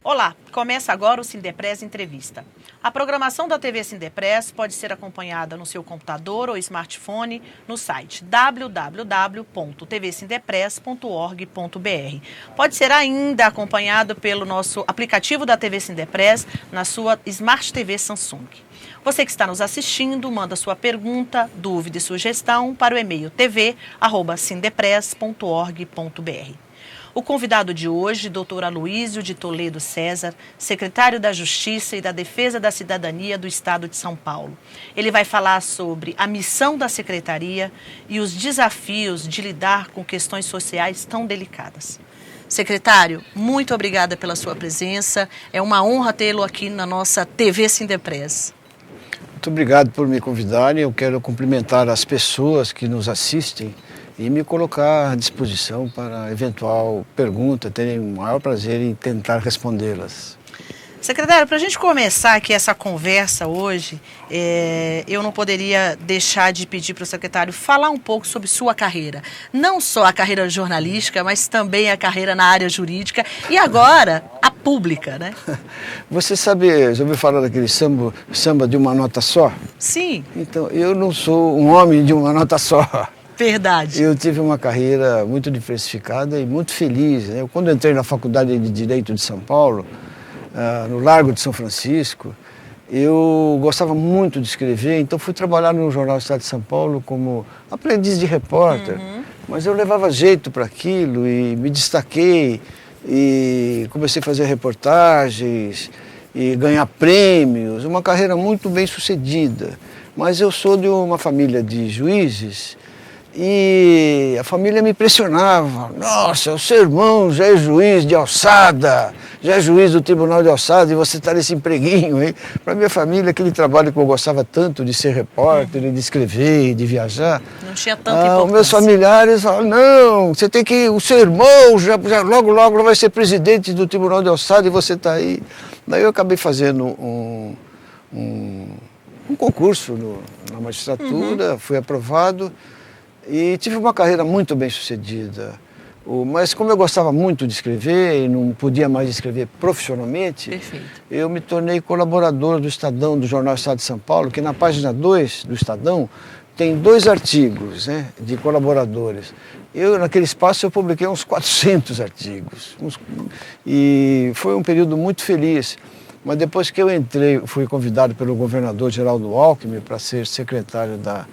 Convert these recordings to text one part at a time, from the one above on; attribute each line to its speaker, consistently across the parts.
Speaker 1: Olá, começa agora o Sindepress Entrevista. A programação da TV Sindepress pode ser acompanhada no seu computador ou smartphone no site www.tvsindepress.org.br. Pode ser ainda acompanhado pelo nosso aplicativo da TV Sindepress na sua Smart TV Samsung. Você que está nos assistindo, manda sua pergunta, dúvida e sugestão para o e-mail tv@sindepress.org.br. O convidado de hoje, Dr. Aloísio de Toledo César, secretário da Justiça e da Defesa da Cidadania do Estado de São Paulo. Ele vai falar sobre a missão da secretaria e os desafios de lidar com questões sociais tão delicadas. Secretário, muito obrigada pela sua presença. É uma honra tê-lo aqui na nossa TV Sindepress.
Speaker 2: Muito obrigado por me convidarem. Eu quero cumprimentar as pessoas que nos assistem e me colocar à disposição para eventual pergunta. Terem o maior prazer em tentar respondê-las.
Speaker 1: Secretário, para a gente começar aqui essa conversa hoje, eu não poderia deixar de pedir para o secretário falar um pouco sobre sua carreira. Não só a carreira jornalística, mas também a carreira na área jurídica e agora a pública, né?
Speaker 2: Você sabe, já ouviu falar daquele samba de uma nota só?
Speaker 1: Sim.
Speaker 2: Então, eu não sou um homem de uma nota só.
Speaker 1: Verdade.
Speaker 2: Eu tive uma carreira muito diversificada e muito feliz, né? Quando entrei na Faculdade de Direito de São Paulo, no Largo de São Francisco, eu gostava muito de escrever, então fui trabalhar no Jornal do Estado de São Paulo como aprendiz de repórter, mas eu levava jeito para aquilo e me destaquei e comecei a fazer reportagens e ganhar prêmios, uma carreira muito bem sucedida. Mas eu sou de uma família de juízes e a família me impressionava. Nossa, o seu irmão já é juiz de alçada, já é juiz do Tribunal de Alçada e você está nesse empreguinho, hein? Para minha família, aquele trabalho que eu gostava tanto de ser repórter, de escrever, de viajar.
Speaker 1: Não tinha tanta importância.
Speaker 2: Os meus familiares falaram, não, você tem que, o seu irmão já logo vai ser presidente do Tribunal de Alçada e você está aí. Daí eu acabei fazendo um concurso na magistratura, fui aprovado. E tive uma carreira muito bem sucedida, mas como eu gostava muito de escrever e não podia mais escrever profissionalmente,
Speaker 1: Perfeito.
Speaker 2: Eu me tornei colaborador do Estadão, do Jornal Estado de São Paulo, que na página 2 do Estadão tem 2 artigos, né, de colaboradores. Naquele espaço, eu publiquei uns 400 artigos. E foi um período muito feliz. Mas depois que eu entrei, fui convidado pelo governador Geraldo Alckmin para ser secretário da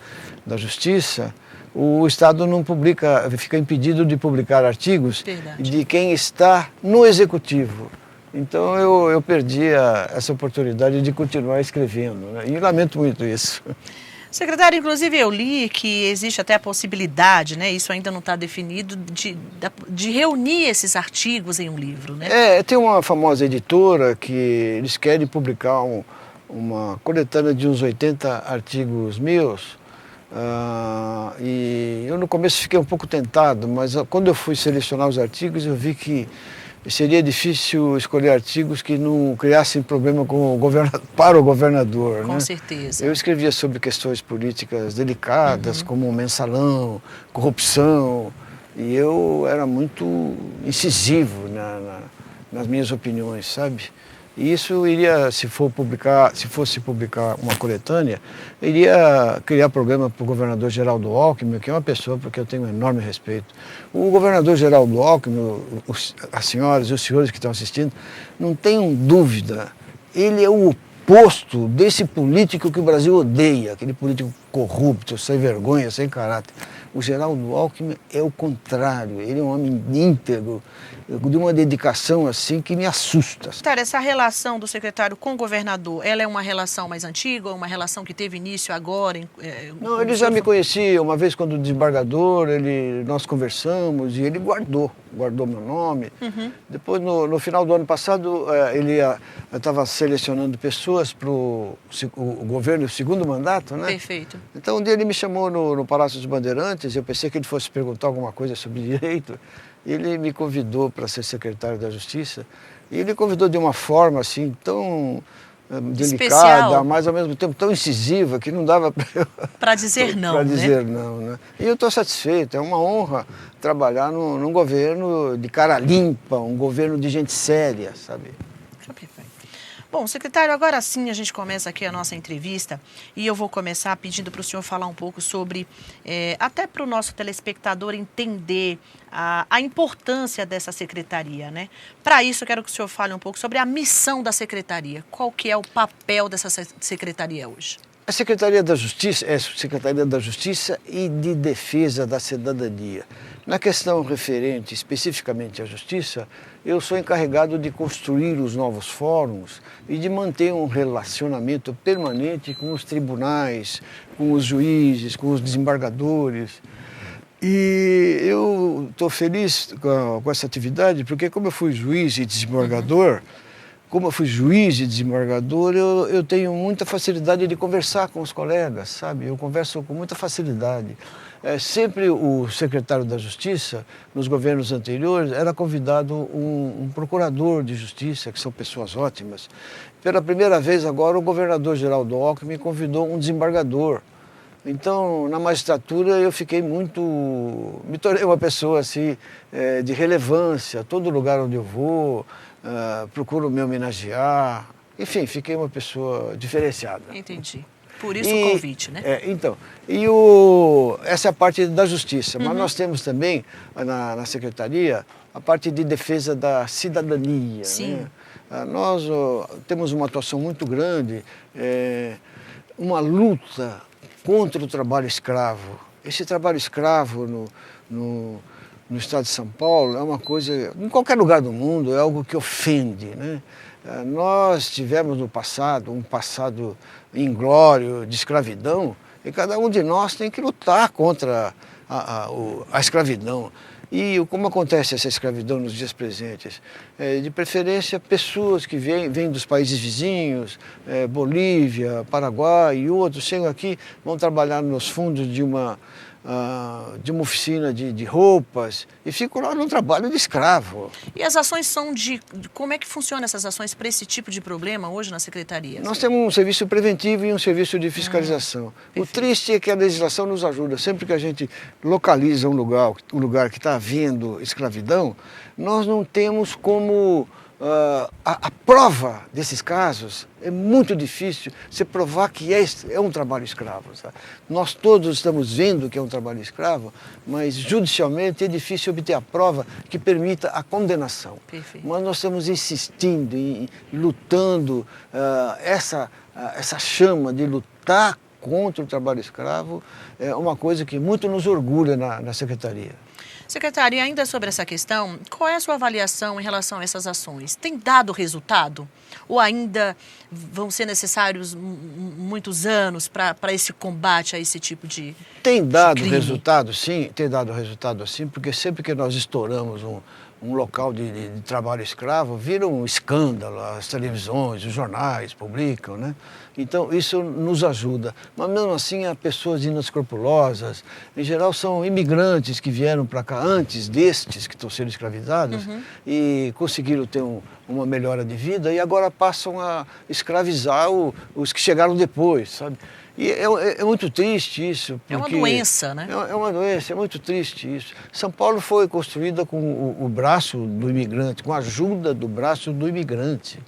Speaker 2: Justiça, o Estado não publica, fica impedido de publicar artigos de quem está no Executivo. Então eu perdi essa oportunidade de continuar escrevendo, né? E lamento muito isso.
Speaker 1: Secretário, inclusive eu li que existe até a possibilidade, né, isso ainda não está definido, de reunir esses artigos em um livro, né?
Speaker 2: Tem uma famosa editora que eles querem publicar uma coletânea de uns 80 artigos meus. E eu no começo fiquei um pouco tentado, mas quando eu fui selecionar os artigos eu vi que seria difícil escolher artigos que não criassem problema para o governador.
Speaker 1: Com
Speaker 2: né?
Speaker 1: certeza.
Speaker 2: Eu escrevia sobre questões políticas delicadas, como mensalão, corrupção, e eu era muito incisivo nas minhas opiniões, sabe? E isso iria, se fosse publicar uma coletânea, iria criar problema para o governador Geraldo Alckmin, que é uma pessoa porque eu tenho um enorme respeito. O governador Geraldo Alckmin, as senhoras e os senhores que estão assistindo, não tenham dúvida, ele é o oposto desse político que o Brasil odeia, aquele político corrupto, sem vergonha, sem caráter. O Geraldo Alckmin é o contrário, ele é um homem íntegro, de uma dedicação assim que me assusta.
Speaker 1: Secretário, essa relação do secretário com o governador, ela é uma relação mais antiga, uma relação que teve início agora?
Speaker 2: Não, ele já me conhecia, uma vez quando desembargador, nós conversamos e ele guardou meu nome. Depois, no final do ano passado, ele estava selecionando pessoas para o governo, o segundo mandato, né?
Speaker 1: Perfeito.
Speaker 2: Então, um dia ele me chamou no Palácio dos Bandeirantes, eu pensei que ele fosse perguntar alguma coisa sobre direito. Ele me convidou para ser secretário da Justiça e ele convidou de uma forma assim tão delicada, mas ao mesmo tempo tão incisiva que não dava
Speaker 1: para dizer não.
Speaker 2: Para dizer não, né? E eu estou satisfeito, é uma honra trabalhar num governo de cara limpa, um governo de gente séria, sabe?
Speaker 1: Tá perfeito. Bom, secretário, agora sim a gente começa aqui a nossa entrevista e eu vou começar pedindo para o senhor falar um pouco sobre, até para o nosso telespectador entender a importância dessa secretaria, né? Para isso, eu quero que o senhor fale um pouco sobre a missão da secretaria. Qual que é o papel dessa secretaria hoje?
Speaker 2: A Secretaria da Justiça é a Secretaria da Justiça e de Defesa da Cidadania. Na questão referente especificamente à Justiça, eu sou encarregado de construir os novos fóruns e de manter um relacionamento permanente com os tribunais, com os juízes, com os desembargadores. E eu estou feliz com essa atividade porque como eu fui juiz e desembargador, eu tenho muita facilidade de conversar com os colegas, sabe? Eu converso com muita facilidade. Sempre o secretário da Justiça, nos governos anteriores, era convidado um procurador de justiça, que são pessoas ótimas. Pela primeira vez agora, o governador Geraldo Alckmin me convidou um desembargador. Então, na magistratura, eu fiquei me tornei uma pessoa assim, de relevância. Todo lugar onde eu vou, procuro me homenagear. Enfim, fiquei uma pessoa diferenciada.
Speaker 1: Entendi. Por isso o convite, né?
Speaker 2: Essa é a parte da justiça. Mas nós temos também, na secretaria, a parte de defesa da cidadania.
Speaker 1: Sim.
Speaker 2: Né? Nós temos uma atuação muito grande, uma luta contra o trabalho escravo. Esse trabalho escravo no estado de São Paulo é uma coisa, em qualquer lugar do mundo, é algo que ofende, né? Nós tivemos no passado, um passado inglório de escravidão, e cada um de nós tem que lutar contra a escravidão. E como acontece essa escravidão nos dias presentes? De preferência, pessoas que vêm dos países vizinhos, Bolívia, Paraguai e outros, chegam aqui, vão trabalhar nos fundos de uma oficina de roupas e ficam lá no trabalho de escravo.
Speaker 1: E as ações são como é que funcionam essas ações para esse tipo de problema hoje na Secretaria?
Speaker 2: Nós temos um serviço preventivo e um serviço de fiscalização. O triste é que a legislação nos ajuda. Sempre que a gente localiza um lugar que está havendo escravidão, nós não temos como... A prova desses casos é muito difícil você provar que é um trabalho escravo. Sabe? Nós todos estamos vendo que é um trabalho escravo, mas judicialmente é difícil obter a prova que permita a condenação.
Speaker 1: Perfeito.
Speaker 2: Mas nós estamos insistindo e lutando, essa chama de lutar contra o trabalho escravo é uma coisa que muito nos orgulha na Secretaria.
Speaker 1: Secretário, e ainda sobre essa questão, qual é a sua avaliação em relação a essas ações? Tem dado resultado? Ou ainda vão ser necessários muitos anos para esse combate a esse tipo de
Speaker 2: Tem dado
Speaker 1: crime?
Speaker 2: Resultado, sim. Tem dado resultado, sim, porque sempre que nós estouramos um local de trabalho escravo, vira um escândalo, as televisões, os jornais publicam, né? Então, isso nos ajuda. Mas, mesmo assim, há pessoas inescrupulosas, em geral são imigrantes que vieram para cá antes destes que estão sendo escravizados e conseguiram ter uma melhora de vida e agora passam a escravizar os que chegaram depois, sabe? E é muito triste isso. Porque
Speaker 1: é uma doença, né?
Speaker 2: É uma doença, é muito triste isso. São Paulo foi construída com o braço do imigrante, com a ajuda do braço do imigrante.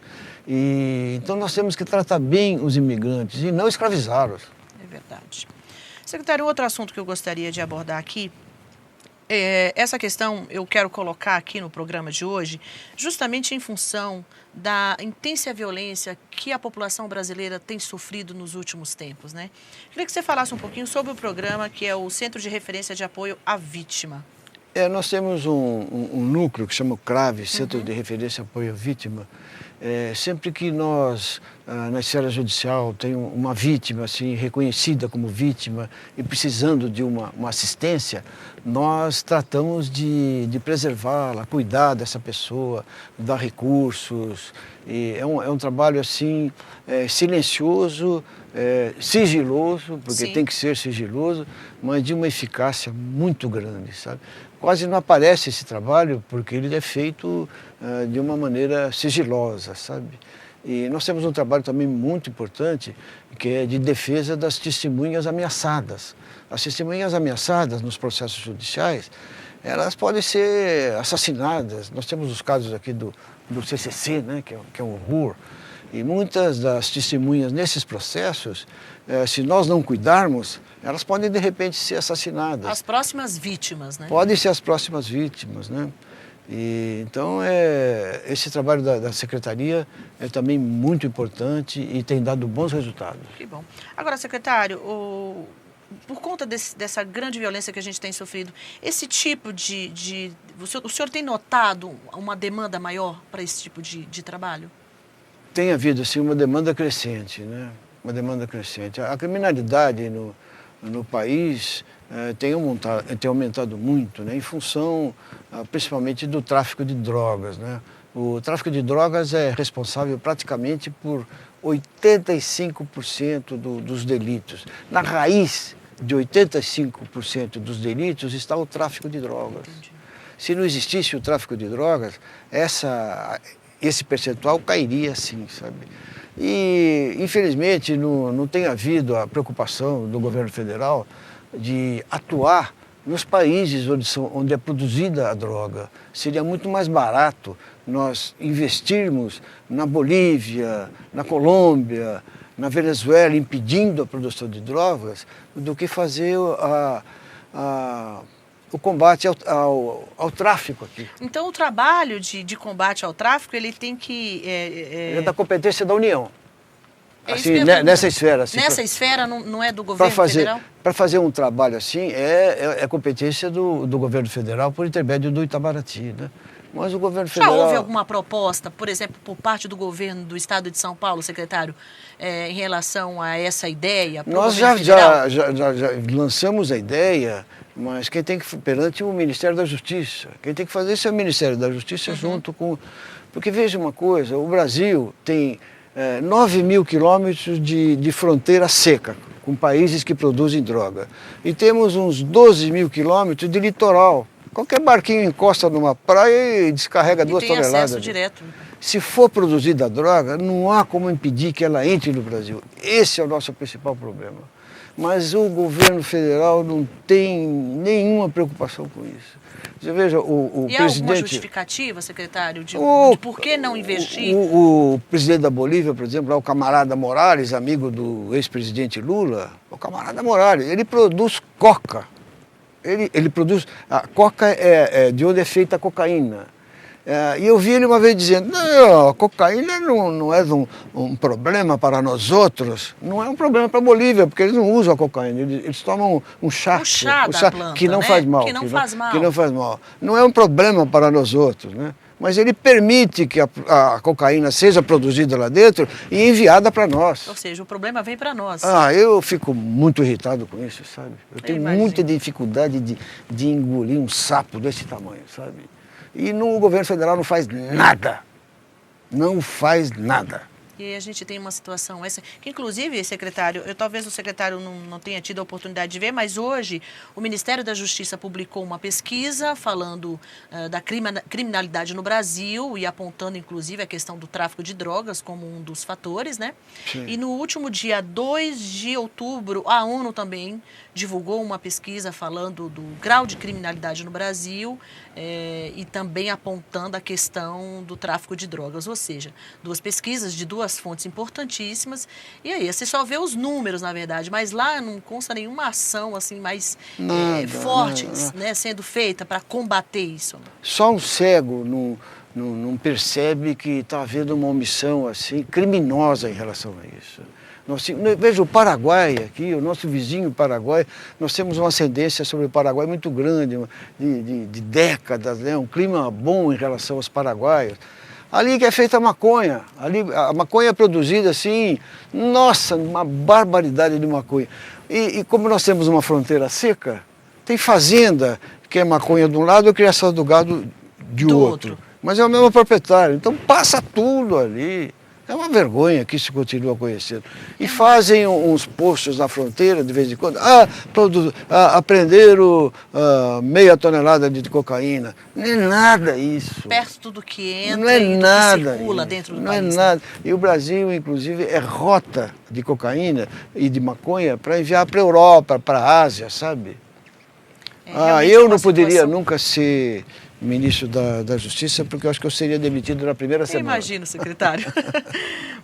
Speaker 2: Então nós temos que tratar bem os imigrantes e não escravizá-los.
Speaker 1: É verdade. Secretário, outro assunto que eu gostaria de abordar aqui, essa questão eu quero colocar aqui no programa de hoje, justamente em função da intensa violência que a população brasileira tem sofrido nos últimos tempos, né? Queria que você falasse um pouquinho sobre o programa que é o Centro de Referência de Apoio à Vítima.
Speaker 2: Nós temos um núcleo que chama o CRAVE, Centro de Referência e Apoio à Vítima. Sempre que nós, na esfera judicial, tem uma vítima assim, reconhecida como vítima e precisando de uma assistência, nós tratamos de preservá-la, cuidar dessa pessoa, dar recursos. É um trabalho assim, silencioso, sigiloso, porque
Speaker 1: Sim.
Speaker 2: tem que ser sigiloso, mas de uma eficácia muito grande, sabe? Quase não aparece esse trabalho porque ele é feito de uma maneira sigilosa, sabe? E nós temos um trabalho também muito importante, que é de defesa das testemunhas ameaçadas. As testemunhas ameaçadas nos processos judiciais, elas podem ser assassinadas. Nós temos os casos aqui do CCC, né, que é um horror. E muitas das testemunhas nesses processos, se nós não cuidarmos, elas podem de repente ser assassinadas.
Speaker 1: As próximas vítimas, né?
Speaker 2: Podem ser as próximas vítimas, né? E, então, esse trabalho da Secretaria é também muito importante e tem dado bons resultados.
Speaker 1: Que bom. Agora, secretário, por conta dessa grande violência que a gente tem sofrido, esse tipo o senhor tem notado uma demanda maior para esse tipo de trabalho?
Speaker 2: Tem havido, assim, uma demanda crescente, né? Uma demanda crescente. A criminalidade no país tem aumentado muito, né? Em função, principalmente, do tráfico de drogas, né? O tráfico de drogas é responsável praticamente por 85% dos delitos. Na raiz de 85% dos delitos está o tráfico de drogas.
Speaker 1: Entendi.
Speaker 2: Se não existisse o tráfico de drogas, esse percentual cairia sim, sabe? E, infelizmente, não tem havido a preocupação do governo federal de atuar nos países onde é produzida a droga. Seria muito mais barato nós investirmos na Bolívia, na Colômbia, na Venezuela, impedindo a produção de drogas, do que fazer o combate ao tráfico aqui.
Speaker 1: Então, o trabalho de combate ao tráfico, ele tem que...
Speaker 2: Ele é da competência da União.
Speaker 1: É
Speaker 2: Assim, nessa esfera. Assim,
Speaker 1: nessa esfera não é do governo federal?
Speaker 2: Para fazer um trabalho assim, é competência do governo federal por intermédio do Itamaraty, né? Mas o governo federal...
Speaker 1: Já houve alguma proposta, por exemplo, por parte do governo do estado de São Paulo, secretário, em relação a essa ideia?
Speaker 2: Nós já lançamos a ideia, mas quem tem que, perante o Ministério da Justiça, quem tem que fazer isso é o Ministério da Justiça junto com... Porque veja uma coisa, o Brasil tem 9 mil quilômetros de fronteira seca, com países que produzem droga. E temos uns 12 mil quilômetros de litoral. Qualquer barquinho encosta numa praia e descarrega 2 toneladas.
Speaker 1: E tem acesso direto.
Speaker 2: Se for produzida a droga, não há como impedir que ela entre no Brasil. Esse é o nosso principal problema. Mas o governo federal não tem nenhuma preocupação com isso. Você veja, o
Speaker 1: e
Speaker 2: presidente...
Speaker 1: há alguma justificativa, secretário, de por que não investir?
Speaker 2: O presidente da Bolívia, por exemplo, o camarada Morales, amigo do ex-presidente Lula, o camarada Morales, ele produz coca. Ele produz... A coca é de onde é feita a cocaína. E eu vi ele uma vez dizendo, não, a cocaína não é um problema para nós outros, não é um problema para a Bolívia, porque eles não usam a cocaína, eles tomam um chá
Speaker 1: da planta,
Speaker 2: que não,
Speaker 1: né?
Speaker 2: faz mal.
Speaker 1: Que não faz mal.
Speaker 2: Não é um problema para nós outros, né? Mas ele permite que a cocaína seja produzida lá dentro e enviada para nós.
Speaker 1: Ou seja, o problema vem para nós.
Speaker 2: Eu fico muito irritado com isso, sabe? Eu tenho muita dificuldade de engolir um sapo desse tamanho, sabe? E o governo federal não faz nada. Não faz nada.
Speaker 1: E a gente tem uma situação essa, que inclusive, secretário, talvez o secretário não tenha tido a oportunidade de ver, mas hoje o Ministério da Justiça publicou uma pesquisa falando da criminalidade no Brasil e apontando, inclusive, a questão do tráfico de drogas como um dos fatores, né? Sim. E no último dia 2 de outubro, a ONU também divulgou uma pesquisa falando do grau de criminalidade no Brasil e também apontando a questão do tráfico de drogas, ou seja, 2 pesquisas de 2 fontes importantíssimas, e aí você só vê os números, na verdade, mas lá não consta nenhuma ação assim mais forte, né, sendo feita para combater isso.
Speaker 2: Só um cego não percebe que está havendo uma omissão assim criminosa em relação a isso. Veja o Paraguai aqui, o nosso vizinho Paraguai, nós temos uma ascendência sobre o Paraguai muito grande, de décadas, né? Um clima bom em relação aos paraguaios. Ali que é feita a maconha, a maconha é produzida assim, nossa, uma barbaridade de maconha. E como nós temos uma fronteira seca, tem fazenda que é maconha de um lado e criação do gado de outro. Mas é o mesmo proprietário, então passa tudo ali. É uma vergonha que isso continua conhecendo. E fazem uns postos na fronteira de vez em quando. Aprenderam meia tonelada de cocaína. Não é nada isso.
Speaker 1: Perto do que entra
Speaker 2: não é
Speaker 1: e
Speaker 2: nada
Speaker 1: do que circula dentro do país.
Speaker 2: Não é nada. E o Brasil, inclusive, é rota de cocaína e de maconha para enviar para a Europa, para a Ásia, sabe? Eu não poderia nunca ser ministro da Justiça, porque eu acho que eu seria demitido na primeira semana.
Speaker 1: Imagino, secretário.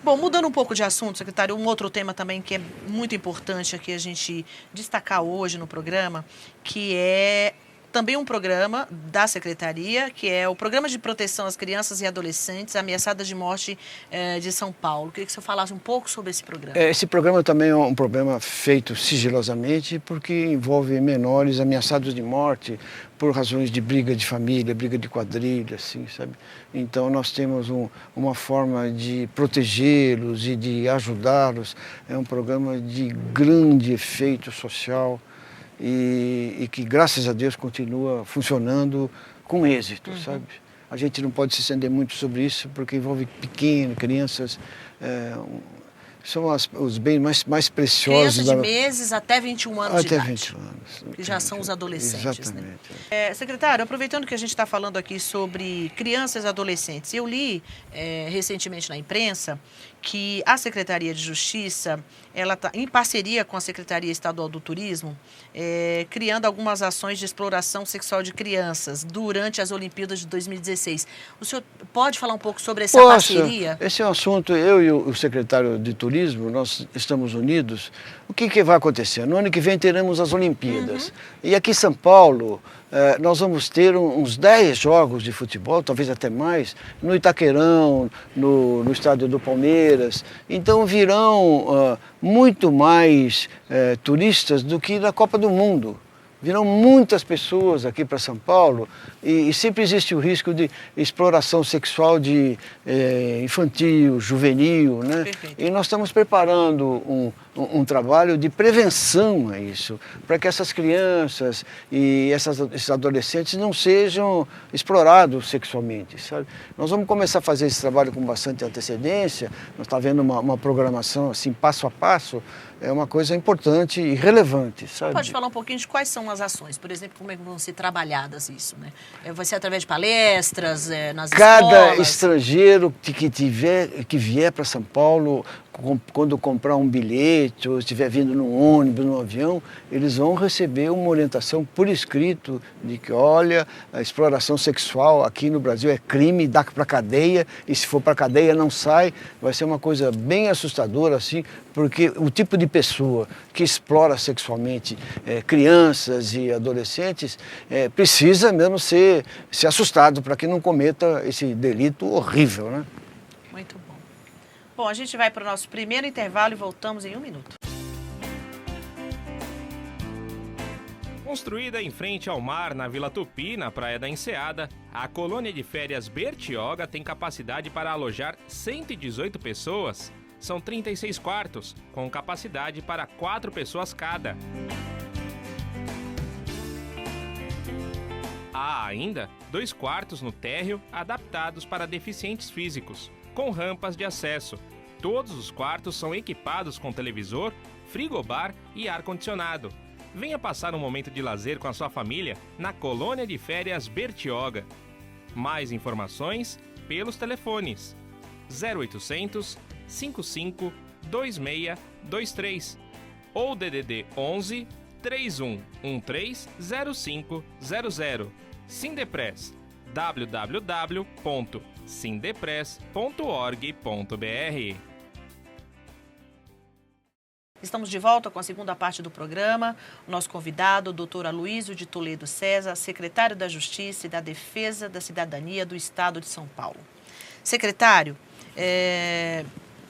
Speaker 1: Bom, mudando um pouco de assunto, secretário, um outro tema também que é muito importante aqui a gente destacar hoje no programa, que é também um programa da Secretaria, que é o Programa de Proteção às Crianças e Adolescentes Ameaçadas de Morte de São Paulo. Queria que você falasse um pouco sobre esse programa.
Speaker 2: Esse programa também é um programa feito sigilosamente, porque envolve menores ameaçados de morte por razões de briga de família, briga de quadrilha, assim, sabe? Então nós temos uma forma de protegê-los e de ajudá-los. É um programa de grande efeito social. E que, graças a Deus, continua funcionando com êxito, sabe? A gente não pode se estender muito sobre isso, porque envolve crianças, são os bens mais preciosos.
Speaker 1: Crianças de meses até 21 anos de idade.
Speaker 2: Até 21 anos.
Speaker 1: Que já são os adolescentes.
Speaker 2: Exatamente.
Speaker 1: Né? Secretário, aproveitando que a gente está falando aqui sobre crianças e adolescentes, eu li recentemente na imprensa que a Secretaria de Justiça, ela está em parceria com a Secretaria Estadual do Turismo, criando algumas ações de exploração sexual de crianças durante as Olimpíadas de 2016. O senhor pode falar um pouco sobre essa parceria?
Speaker 2: Esse é um assunto, eu e o secretário de Turismo, nós estamos unidos. O que vai acontecer? No ano que vem teremos as Olimpíadas. E aqui em São Paulo, nós vamos ter uns 10 jogos de futebol, talvez até mais, no Itaquerão, no estádio do Palmeiras. Então virão muito mais turistas do que na Copa do Mundo. Virão muitas pessoas aqui para São Paulo e sempre existe o risco de exploração sexual infantil, juvenil, né?
Speaker 1: Perfeito.
Speaker 2: E nós estamos preparando um trabalho de prevenção a isso, para que essas crianças e esses adolescentes não sejam explorados sexualmente, sabe? Nós vamos começar a fazer esse trabalho com bastante antecedência, nós estamos vendo uma programação assim, passo a passo, é uma coisa importante e relevante, sabe?
Speaker 1: Pode falar um pouquinho de quais são as ações? Por exemplo, como é que vão ser trabalhadas isso, né? Vai ser através de palestras, nas escolas?
Speaker 2: Cada estrangeiro que vier para São Paulo, quando comprar um bilhete ou estiver vindo num ônibus, num avião, eles vão receber uma orientação por escrito de que, olha, a exploração sexual aqui no Brasil é crime, dá para cadeia, e se for para cadeia não sai. Vai ser uma coisa bem assustadora, assim, porque o tipo de pessoa que explora sexualmente crianças e adolescentes precisa mesmo ser assustado para que não cometa esse delito horrível, né?
Speaker 1: Muito bom. Bom, a gente vai para o nosso primeiro intervalo e voltamos em 1 minuto.
Speaker 3: Construída em frente ao mar, na Vila Tupi, na Praia da Enseada, a colônia de férias Bertioga tem capacidade para alojar 118 pessoas. São 36 quartos, com capacidade para 4 pessoas cada. Há ainda 2 quartos no térreo adaptados para deficientes físicos, com rampas de acesso. Todos os quartos são equipados com televisor, frigobar e ar-condicionado. Venha passar um momento de lazer com a sua família na colônia de férias Bertioga. Mais informações pelos telefones 0800 55 2623 ou DDD 11 3113 0500. Sindepress, www.sindepress.org.br.
Speaker 1: Estamos de volta com a segunda parte do programa. O nosso convidado, o doutor Aloísio de Toledo César, secretário da Justiça e da Defesa da Cidadania do Estado de São Paulo. Secretário,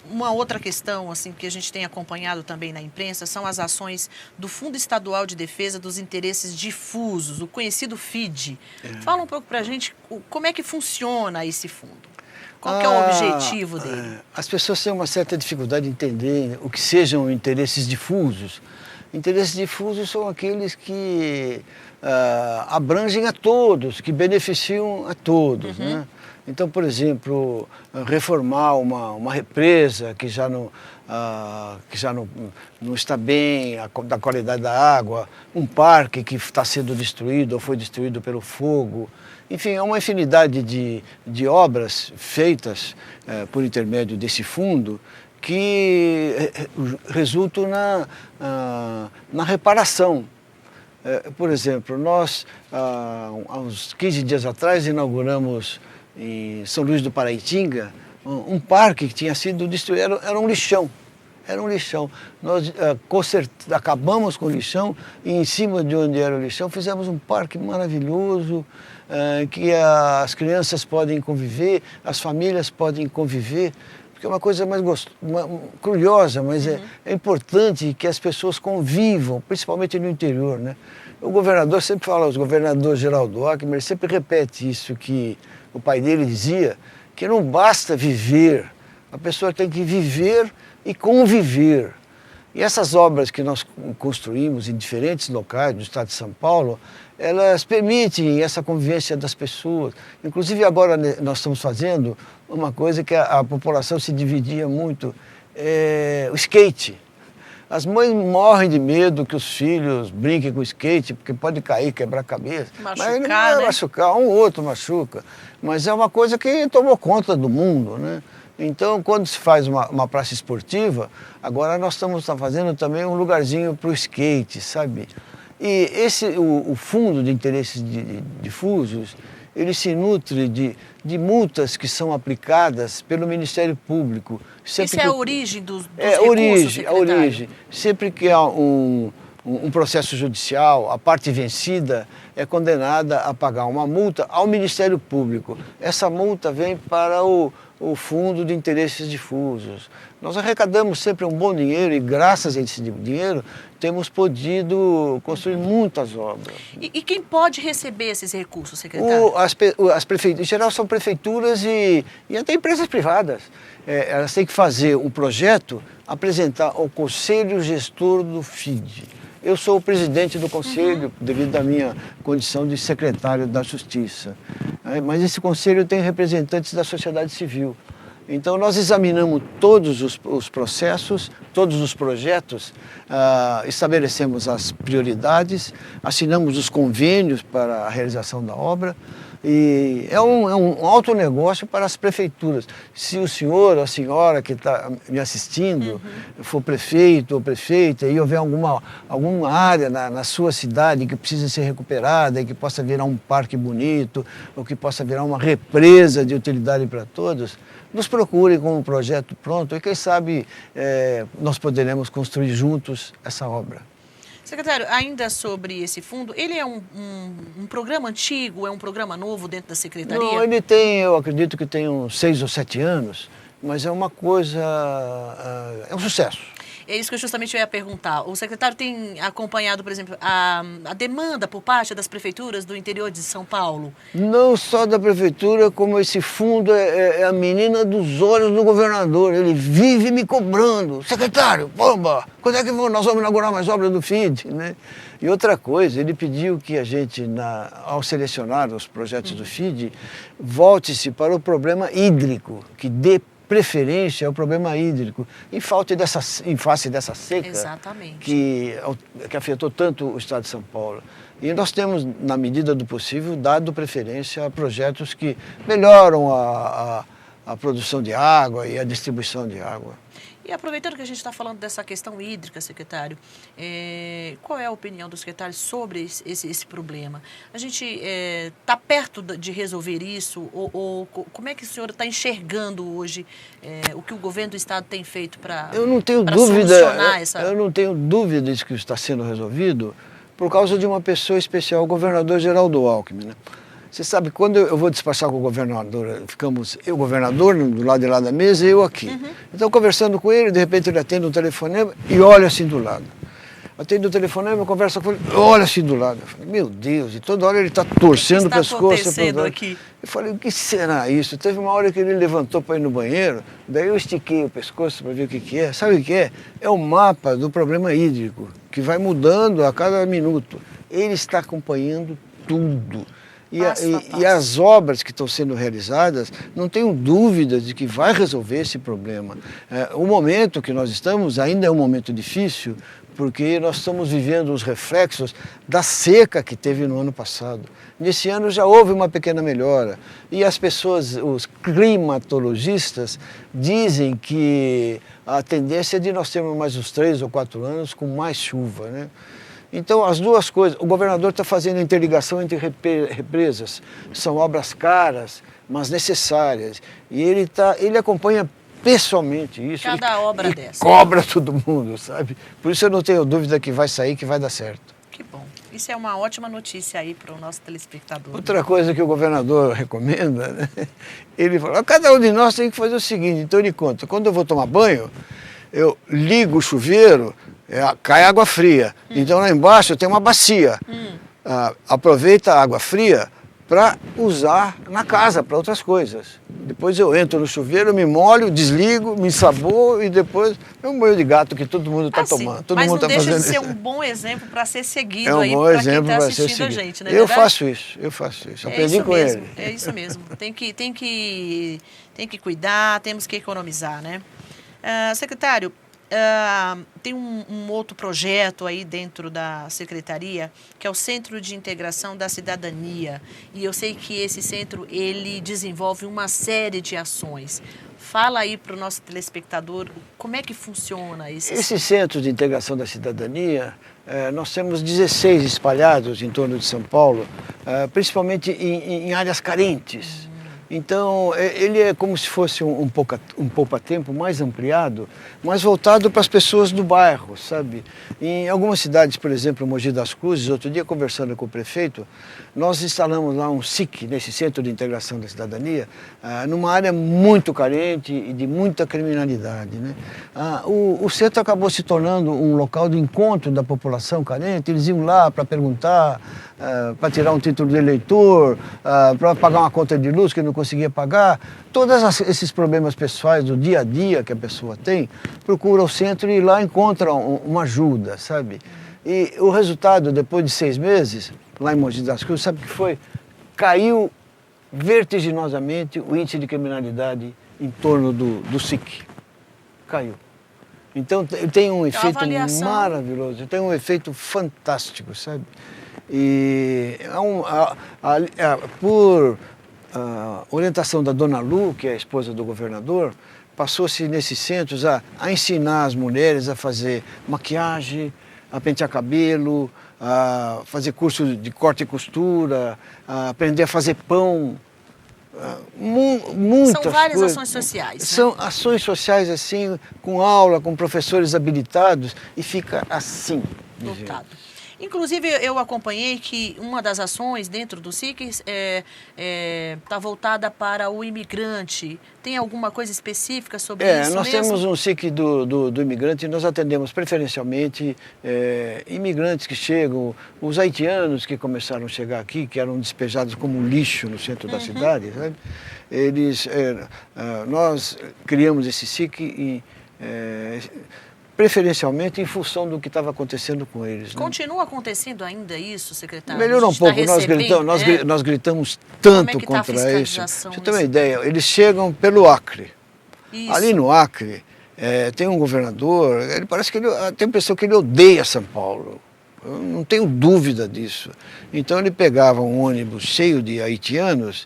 Speaker 1: uma outra questão assim, que a gente tem acompanhado também na imprensa são as ações do Fundo Estadual de Defesa dos Interesses Difusos, o conhecido FIDE. Fala um pouco para a gente como é que funciona esse fundo. Qual que é o objetivo dele?
Speaker 2: As pessoas têm uma certa dificuldade de entender o que sejam interesses difusos. Interesses difusos são aqueles que abrangem a todos, que beneficiam a todos, né? Então, por exemplo, reformar uma represa que já não está bem, da qualidade da água, um parque que está sendo destruído ou foi destruído pelo fogo. Enfim, é uma infinidade de obras feitas por intermédio desse fundo que resultam na reparação Por exemplo, nós, há uns 15 dias atrás, inauguramos em São Luís do Paraitinga um parque que tinha sido destruído, era um lixão. Era um lixão. Nós acabamos com o lixão e em cima de onde era o lixão fizemos um parque maravilhoso, que as crianças podem conviver, as famílias podem conviver, porque é uma coisa mais curiosa, mas é importante que as pessoas convivam, principalmente no interior, né? O governador sempre fala, o governador Geraldo Alckmin, ele sempre repete isso que o pai dele dizia, que não basta viver, a pessoa tem que viver e conviver. E essas obras que nós construímos em diferentes locais do estado de São Paulo, elas permitem essa convivência das pessoas. Inclusive agora nós estamos fazendo uma coisa que a população se dividia muito, o skate. As mães morrem de medo que os filhos brinquem com skate, porque pode cair, quebrar a cabeça.
Speaker 1: Machucar,
Speaker 2: mas não é,
Speaker 1: né?
Speaker 2: Machucar, um ou outro machuca. Mas é uma coisa que tomou conta do mundo, né? Então, quando se faz uma praça esportiva, agora nós estamos fazendo também um lugarzinho para o skate, sabe? E o Fundo de Interesses Difusos, ele se nutre de multas que são aplicadas pelo Ministério Público.
Speaker 1: Isso é a origem dos recursos, secretário?
Speaker 2: A origem. Sempre que há um processo judicial, a parte vencida é condenada a pagar uma multa ao Ministério Público. Essa multa vem para o Fundo de Interesses Difusos. Nós arrecadamos sempre um bom dinheiro e graças a esse dinheiro temos podido construir muitas obras.
Speaker 1: E quem pode receber esses recursos, secretário?
Speaker 2: As prefeituras, em geral são prefeituras e até empresas privadas. Elas têm que fazer um projeto, apresentar ao Conselho Gestor do FIDE. Eu sou o presidente do conselho, devido à minha condição de secretário da Justiça. Mas esse conselho tem representantes da sociedade civil. Então nós examinamos todos os processos, todos os projetos, estabelecemos as prioridades, assinamos os convênios para a realização da obra. E é um alto negócio para as prefeituras. Se o senhor ou a senhora que está me assistindo for prefeito ou prefeita e houver alguma área na sua cidade que precisa ser recuperada e que possa virar um parque bonito ou que possa virar uma represa de utilidade para todos, nos procurem com um projeto pronto e quem sabe nós poderemos construir juntos essa obra.
Speaker 1: Secretário, ainda sobre esse fundo, ele é um programa antigo, é um programa novo dentro da Secretaria?
Speaker 2: Não, ele tem, eu acredito que tem uns 6 ou 7 anos, mas é uma coisa, é um sucesso.
Speaker 1: É isso que eu justamente ia perguntar. O secretário tem acompanhado, por exemplo, a demanda por parte das prefeituras do interior de São Paulo?
Speaker 2: Não só da prefeitura, como esse fundo é a menina dos olhos do governador. Ele vive me cobrando. Secretário, bomba, quando é que nós vamos inaugurar mais obras do FIDE? Né? E outra coisa, ele pediu que a gente, ao selecionar os projetos do FIDE, volte-se para o problema hídrico, que dê preferência ao problema hídrico, em face dessa seca que afetou tanto o estado de São Paulo. E nós temos, na medida do possível, dado preferência a projetos que melhoram a produção de água e a distribuição de água.
Speaker 1: E aproveitando que a gente está falando dessa questão hídrica, secretário, qual é a opinião do secretário sobre esse problema? A gente está perto de resolver isso? Ou como é que o senhor está enxergando hoje o que o governo do estado tem feito para solucionar essa...
Speaker 2: Eu não tenho dúvida de que está sendo resolvido por causa de uma pessoa especial, o governador Geraldo Alckmin, né? Você sabe, quando eu vou despachar com o governador, ficamos eu, governador, do lado de lá da mesa, e eu aqui. Então, conversando com ele, de repente ele atende um telefonema e olha assim do lado. Atende o telefonema, conversa com ele, olha assim do lado. Eu falei, meu Deus, e toda hora ele está torcendo o pescoço.
Speaker 1: Aqui?
Speaker 2: Eu falei, o que será isso? Teve uma hora que ele levantou para ir no banheiro, daí eu estiquei o pescoço para ver o que é. Sabe o que é? É o mapa do problema hídrico, que vai mudando a cada minuto. Ele está acompanhando tudo. E as obras que estão sendo realizadas, não tenho dúvidas de que vai resolver esse problema. O momento que nós estamos ainda é um momento difícil, porque nós estamos vivendo os reflexos da seca que teve no ano passado. Nesse ano já houve uma pequena melhora. E as pessoas, os climatologistas, dizem que a tendência é de nós termos mais uns 3 ou 4 anos com mais chuva, né? Então, as duas coisas, o governador está fazendo a interligação entre represas, são obras caras, mas necessárias, e ele acompanha pessoalmente isso.
Speaker 1: Cada obra
Speaker 2: e
Speaker 1: dessa.
Speaker 2: Cobra todo mundo, sabe? Por isso eu não tenho dúvida que vai sair, que vai dar certo.
Speaker 1: Que bom. Isso é uma ótima notícia aí para o nosso telespectador.
Speaker 2: Outra coisa que o governador recomenda, né? Ele fala, cada um de nós tem que fazer o seguinte, então ele conta, quando eu vou tomar banho, eu ligo o chuveiro, cai água fria. Então lá embaixo tem uma bacia. Aproveita a água fria para usar na casa, para outras coisas. Depois eu entro no chuveiro, me molho, desligo, me ensaboo e depois é um banho de gato que todo mundo está tomando. Todo
Speaker 1: mas
Speaker 2: mundo
Speaker 1: não
Speaker 2: tá
Speaker 1: deixa de
Speaker 2: fazendo
Speaker 1: ser
Speaker 2: isso.
Speaker 1: um bom exemplo para ser seguido
Speaker 2: É um
Speaker 1: aí
Speaker 2: bom
Speaker 1: para quem
Speaker 2: exemplo
Speaker 1: está
Speaker 2: para ser
Speaker 1: assistindo a
Speaker 2: seguido.
Speaker 1: gente, né?
Speaker 2: Eu faço isso. Aprendi com ele.
Speaker 1: É isso mesmo. Tem que cuidar, temos que economizar, né? Secretário, tem um outro projeto aí dentro da Secretaria, que é o Centro de Integração da Cidadania. E eu sei que esse centro, ele desenvolve uma série de ações. Fala aí para o nosso telespectador como é que funciona
Speaker 2: esse Centro de Integração da Cidadania. Nós temos 16 espalhados em torno de São Paulo, principalmente em áreas carentes. Então, ele é como se fosse um poupa-tempo mais ampliado, mais voltado para as pessoas do bairro, sabe? Em algumas cidades, por exemplo, Mogi das Cruzes, outro dia conversando com o prefeito, nós instalamos lá um SIC, nesse Centro de Integração da Cidadania, numa área muito carente e de muita criminalidade, né? O centro acabou se tornando um local de encontro da população carente, eles iam lá para perguntar, para tirar um título de eleitor, para pagar uma conta de luz que não conseguia pagar. Todos esses problemas pessoais do dia a dia que a pessoa tem, procura o centro e lá encontra uma ajuda, sabe? E o resultado, depois de 6 meses, lá em Mogi das Cruzes, sabe o que foi? Caiu vertiginosamente o índice de criminalidade em torno do SIC. Caiu. Então tem um efeito maravilhoso, tem um efeito fantástico, sabe? E por orientação da Dona Lu, que é a esposa do governador, passou-se nesses centros a ensinar as mulheres a fazer maquiagem, a pentear cabelo, a fazer curso de corte e costura, a aprender a fazer pão. Muitas
Speaker 1: São várias
Speaker 2: coisas.
Speaker 1: Ações sociais.
Speaker 2: São
Speaker 1: né?
Speaker 2: ações sociais assim, com aula, com professores habilitados, e fica assim.
Speaker 1: Lotado. Inclusive, eu acompanhei que uma das ações dentro do SIC está voltada para o imigrante. Tem alguma coisa específica sobre isso
Speaker 2: nós
Speaker 1: mesmo?
Speaker 2: temos um SIC do imigrante e nós atendemos preferencialmente imigrantes que chegam, os haitianos que começaram a chegar aqui, que eram despejados como lixo no centro da cidade, sabe? Nós criamos esse SIC preferencialmente em função do que estava acontecendo com eles. Né?
Speaker 1: Continua acontecendo ainda isso, secretário?
Speaker 2: Melhorou um pouco, nós gritamos tanto contra isso. Você tem uma ideia, eles chegam pelo Acre.
Speaker 1: Isso.
Speaker 2: Ali no Acre tem um governador, ele parece que tem pessoa que ele odeia São Paulo. Eu não tenho dúvida disso. Então ele pegava um ônibus cheio de haitianos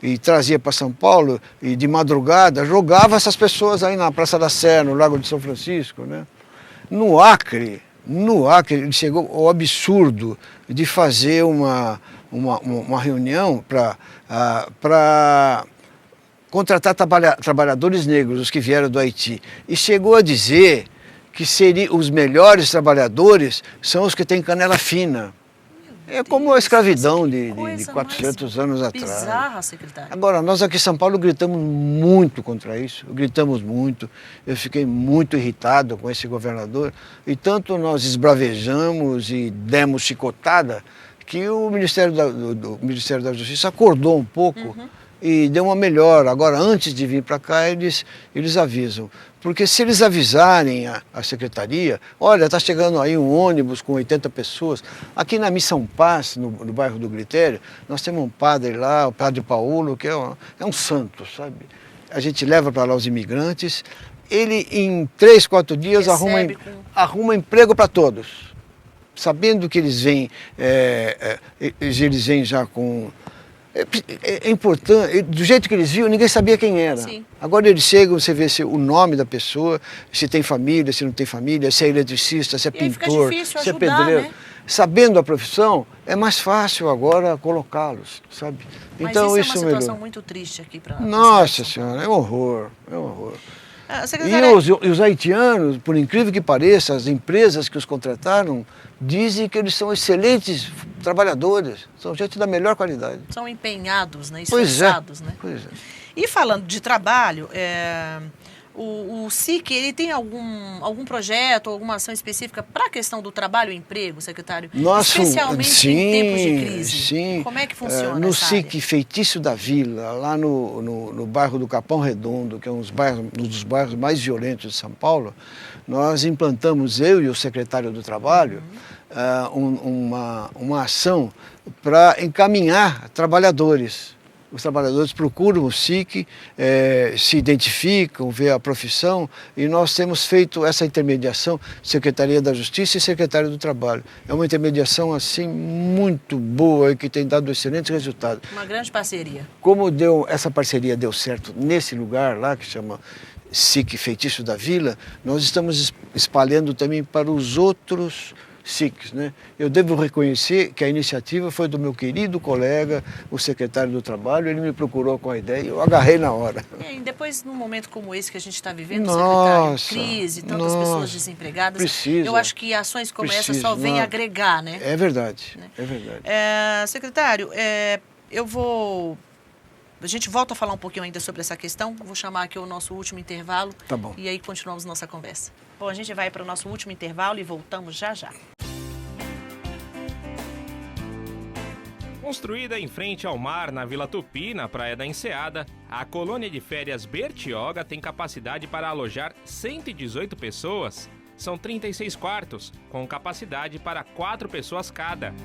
Speaker 2: e trazia para São Paulo e de madrugada jogava essas pessoas aí na Praça da Sé, no Lago de São Francisco, né? No Acre ele chegou ao absurdo de fazer uma reunião para contratar trabalhadores negros, os que vieram do Haiti, e chegou a dizer que os melhores trabalhadores são os que têm canela fina. É como a escravidão de 400 anos atrás.
Speaker 1: Bizarra, secretário.
Speaker 2: Agora, nós aqui em São Paulo gritamos muito contra isso, gritamos muito. Eu fiquei muito irritado com esse governador. E tanto nós esbravejamos e demos chicotada que o Ministério da Justiça acordou um pouco e deu uma melhora. Agora, antes de vir para cá, eles avisam. Porque se eles avisarem a secretaria, olha, está chegando aí um ônibus com 80 pessoas. Aqui na Missão Paz, no bairro do Gritério, nós temos um padre lá, o Padre Paulo, que é um santo, sabe? A gente leva para lá os imigrantes, ele em 3, 4 dias arruma emprego para todos. Sabendo que eles vêm já com É importante, do jeito que eles viam, ninguém sabia quem era.
Speaker 1: Sim.
Speaker 2: Agora eles chegam, você vê o nome da pessoa, se tem família, se não tem família, se é eletricista, se é pintor,
Speaker 1: se
Speaker 2: é pedreiro. Né? Sabendo a profissão, é mais fácil agora colocá-los, sabe?
Speaker 1: Mas
Speaker 2: então,
Speaker 1: isso é uma situação muito triste aqui para...
Speaker 2: Nossa Senhora, é um horror, é um horror.
Speaker 1: Secretária...
Speaker 2: E os haitianos, por incrível que pareça, as empresas que os contrataram dizem que eles são excelentes trabalhadores, são gente da melhor qualidade.
Speaker 1: São empenhados, né? Esforçados, né?
Speaker 2: Pois é.
Speaker 1: E falando de trabalho, o SIC, ele tem algum projeto, alguma ação específica para a questão do trabalho e emprego, secretário? Especialmente em tempos de crise.
Speaker 2: Sim.
Speaker 1: Como é que funciona
Speaker 2: no
Speaker 1: essa
Speaker 2: SIC
Speaker 1: área?
Speaker 2: Feitiço da Vila, lá no bairro do Capão Redondo, que é um dos bairros mais violentos de São Paulo, nós implantamos, eu e o secretário do Trabalho, uma ação para encaminhar trabalhadores. Os trabalhadores procuram o SIC, se identificam, vê a profissão, e nós temos feito essa intermediação, Secretaria da Justiça e Secretário do Trabalho. É uma intermediação assim muito boa e que tem dado excelentes resultados.
Speaker 1: Uma grande parceria.
Speaker 2: Como essa parceria deu certo nesse lugar lá, que chama SIC Feitiço da Vila, nós estamos espalhando também para os outros SICs, né? Eu devo reconhecer que a iniciativa foi do meu querido colega, o secretário do Trabalho, ele me procurou com a ideia e eu agarrei na hora.
Speaker 1: E depois, num momento como esse que a gente está vivendo, secretário, crise, tantas pessoas desempregadas, eu acho que ações como essa só vêm agregar, né?
Speaker 2: É verdade, né? É verdade.
Speaker 1: Secretário, a gente volta a falar um pouquinho ainda sobre essa questão. Vou chamar aqui o nosso último intervalo.
Speaker 2: Tá bom.
Speaker 1: E aí continuamos nossa conversa. Bom, a gente vai para o nosso último intervalo e voltamos já já.
Speaker 3: Construída em frente ao mar, na Vila Tupi, na Praia da Enseada, a colônia de férias Bertioga tem capacidade para alojar 118 pessoas. São 36 quartos, com capacidade para 4 pessoas cada.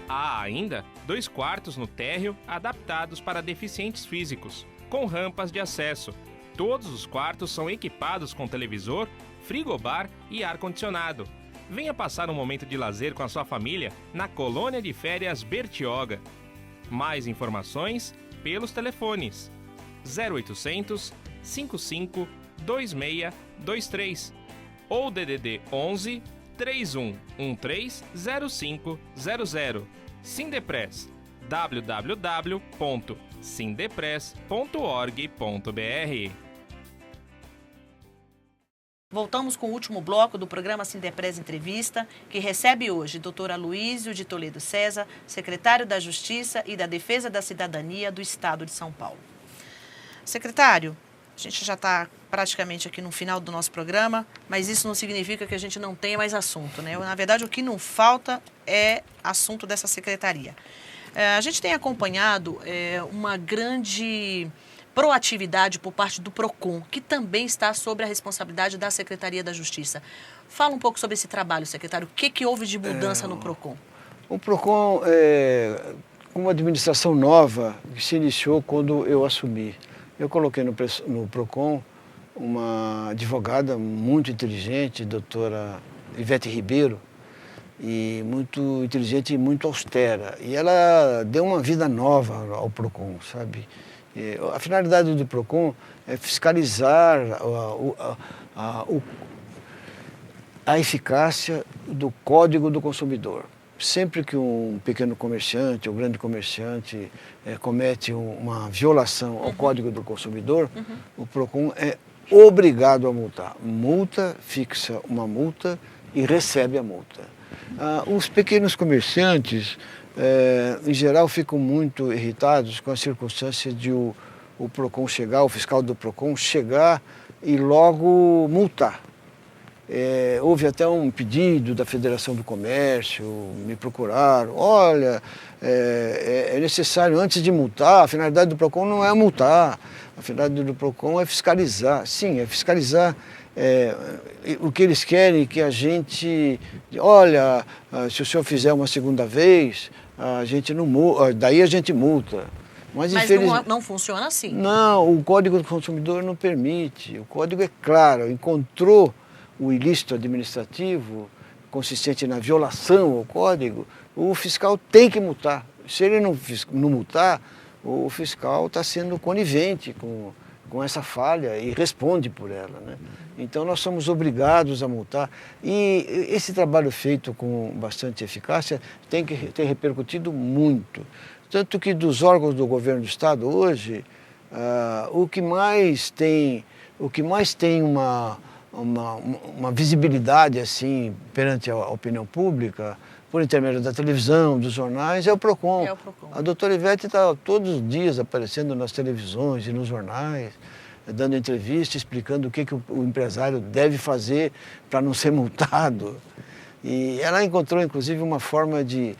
Speaker 3: Há ainda 2 quartos no térreo adaptados para deficientes físicos, com rampas de acesso. Todos os quartos são equipados com televisor, frigobar e ar-condicionado. Venha passar um momento de lazer com a sua família na colônia de férias Bertioga. Mais informações pelos telefones 0800 55 2623 ou DDD 11 3113 0500. Sindepress, www.sindepress.org.br.
Speaker 1: Voltamos com o último bloco do programa Sindepress Entrevista, que recebe hoje Dr. Aloísio de Toledo César, secretário da Justiça e da Defesa da Cidadania do Estado de São Paulo. Secretário, a gente já está praticamente aqui no final do nosso programa, mas isso não significa que a gente não tenha mais assunto, né? Na verdade, o que não falta é assunto dessa secretaria. A gente tem acompanhado uma grande proatividade por parte do PROCON, que também está sob a responsabilidade da Secretaria da Justiça. Fala um pouco sobre esse trabalho, secretário. O que houve de mudança no PROCON?
Speaker 2: O PROCON é uma administração nova que se iniciou quando eu assumi. Eu coloquei no PROCON uma advogada muito inteligente, doutora Ivete Ribeiro, e muito inteligente e muito austera. E ela deu uma vida nova ao PROCON, sabe? A finalidade do PROCON é fiscalizar a eficácia do Código do Consumidor. Sempre que um pequeno comerciante ou grande comerciante comete uma violação ao Código do Consumidor, o PROCON é obrigado a multar. Multa, fixa uma multa e recebe a multa. Os pequenos comerciantes, em geral, ficam muito irritados com a circunstância de o PROCON chegar, o fiscal do PROCON chegar e logo multar. Houve até um pedido da Federação do Comércio, me procuraram, olha, é necessário antes de multar, a finalidade do PROCON não é multar, a finalidade do PROCON é fiscalizar. Sim, é fiscalizar. O que eles querem é que a gente, olha, se o senhor fizer uma segunda vez, a gente não multa, daí a gente multa. Mas
Speaker 1: não funciona assim.
Speaker 2: Não, o Código do Consumidor não permite, o código é claro, encontrou o ilícito administrativo consistente na violação ao código, o fiscal tem que multar. Se ele não multar, o fiscal está sendo conivente com essa falha e responde por ela, né? Então nós somos obrigados a multar. E esse trabalho feito com bastante eficácia tem repercutido muito. Tanto que dos órgãos do governo do Estado hoje, o que mais tem uma visibilidade assim perante a opinião pública, por intermédio da televisão, dos jornais, é o PROCON. A doutora Ivete está todos os dias aparecendo nas televisões e nos jornais, dando entrevista, explicando o que o empresário deve fazer para não ser multado. E ela encontrou, inclusive, uma forma de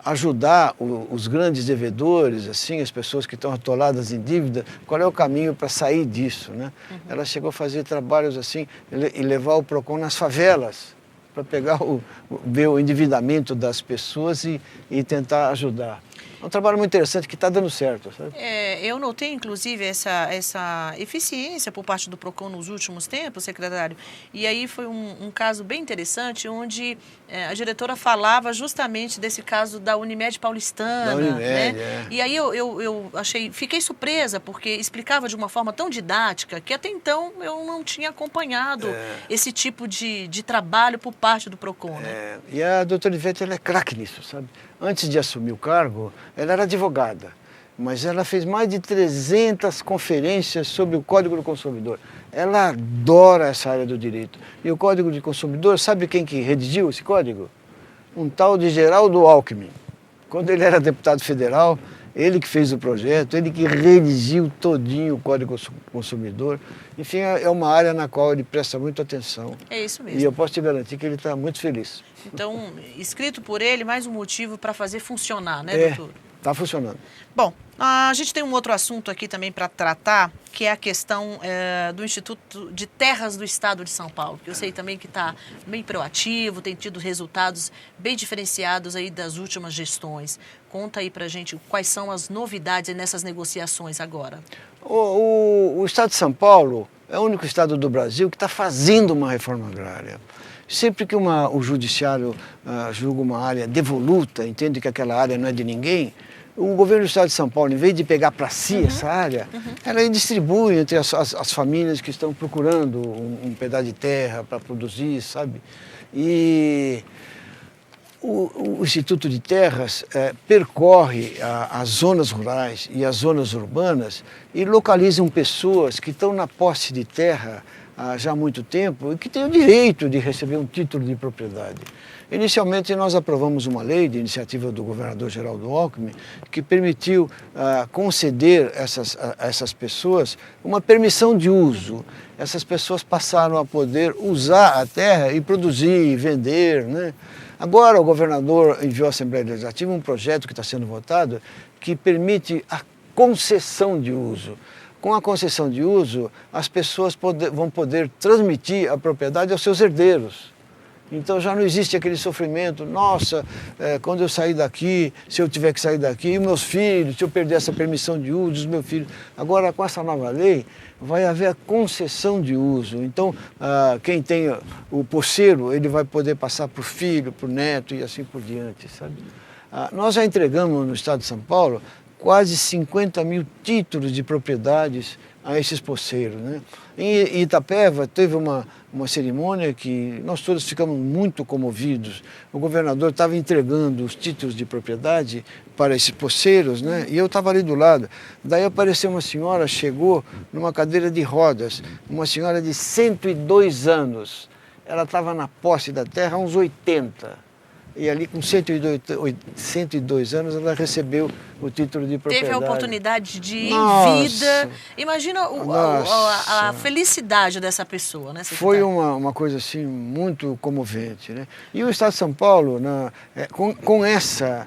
Speaker 2: ajudar os grandes devedores, assim, as pessoas que estão atoladas em dívida, qual é o caminho para sair disso, né? Ela chegou a fazer trabalhos assim e levar o PROCON nas favelas, para ver o endividamento das pessoas e tentar ajudar. É um trabalho muito interessante que está dando certo, sabe?
Speaker 1: Eu notei, inclusive, essa eficiência por parte do PROCON nos últimos tempos, secretário. E aí foi um caso bem interessante, onde a diretora falava justamente desse caso da Unimed paulistana.
Speaker 2: Da Unimed,
Speaker 1: né? E aí eu fiquei surpresa, porque explicava de uma forma tão didática que até então eu não tinha acompanhado esse tipo de trabalho por parte do PROCON. Né?
Speaker 2: E a doutora Ivete, ela é craque nisso, sabe? Antes de assumir o cargo, ela era advogada, mas ela fez mais de 300 conferências sobre o Código do Consumidor. Ela adora essa área do direito. E o Código do Consumidor, sabe quem que redigiu esse código? Um tal de Geraldo Alckmin. Quando ele era deputado federal, ele que fez o projeto, ele que redigiu todinho o Código do Consumidor. Enfim, é uma área na qual ele presta muita atenção.
Speaker 1: É isso mesmo.
Speaker 2: E eu posso te garantir que ele está muito feliz.
Speaker 1: Então, escrito por ele, mais um motivo para fazer funcionar, né, doutor?
Speaker 2: Está funcionando.
Speaker 1: Bom, a gente tem um outro assunto aqui também para tratar, que é a questão do Instituto de Terras do Estado de São Paulo, que eu sei também que está bem proativo, tem tido resultados bem diferenciados aí das últimas gestões. Conta aí para a gente quais são as novidades nessas negociações agora.
Speaker 2: O Estado de São Paulo é o único estado do Brasil que está fazendo uma reforma agrária. Sempre que o judiciário julga uma área devoluta, entende que aquela área não é de ninguém, o governo do Estado de São Paulo, em vez de pegar para si essa área, ela distribui entre as famílias que estão procurando um pedaço de terra para produzir, sabe? E o Instituto de Terras percorre as zonas rurais e as zonas urbanas e localizam pessoas que estão na posse de terra já há muito tempo e que têm o direito de receber um título de propriedade. Inicialmente, nós aprovamos uma lei de iniciativa do governador Geraldo Alckmin que permitiu conceder a essas pessoas uma permissão de uso. Essas pessoas passaram a poder usar a terra e produzir, vender, né? Agora o governador enviou à Assembleia Legislativa um projeto que está sendo votado que permite a concessão de uso. Com a concessão de uso, as pessoas vão poder transmitir a propriedade aos seus herdeiros. Então já não existe aquele sofrimento, nossa, quando eu sair daqui, se eu tiver que sair daqui, e meus filhos, se eu perder essa permissão de uso, os meus filhos. Agora, com essa nova lei, vai haver a concessão de uso. Então, quem tem o posseiro, ele vai poder passar para o filho, para o neto e assim por diante, sabe? Nós já entregamos no Estado de São Paulo quase 50 mil títulos de propriedades a esses posseiros, né? Em Itapeva teve uma cerimônia que nós todos ficamos muito comovidos. O governador estava entregando os títulos de propriedade para esses posseiros, né? E eu estava ali do lado. Daí apareceu uma senhora, chegou numa cadeira de rodas, uma senhora de 102 anos. Ela estava na posse da terra há uns 80. E ali com 102 anos ela recebeu o título de propriedade.
Speaker 1: Teve a oportunidade de ir em vida. Imagina a felicidade dessa pessoa, né, secretário?
Speaker 2: Foi uma coisa assim muito comovente, né? E o Estado de São Paulo, com essa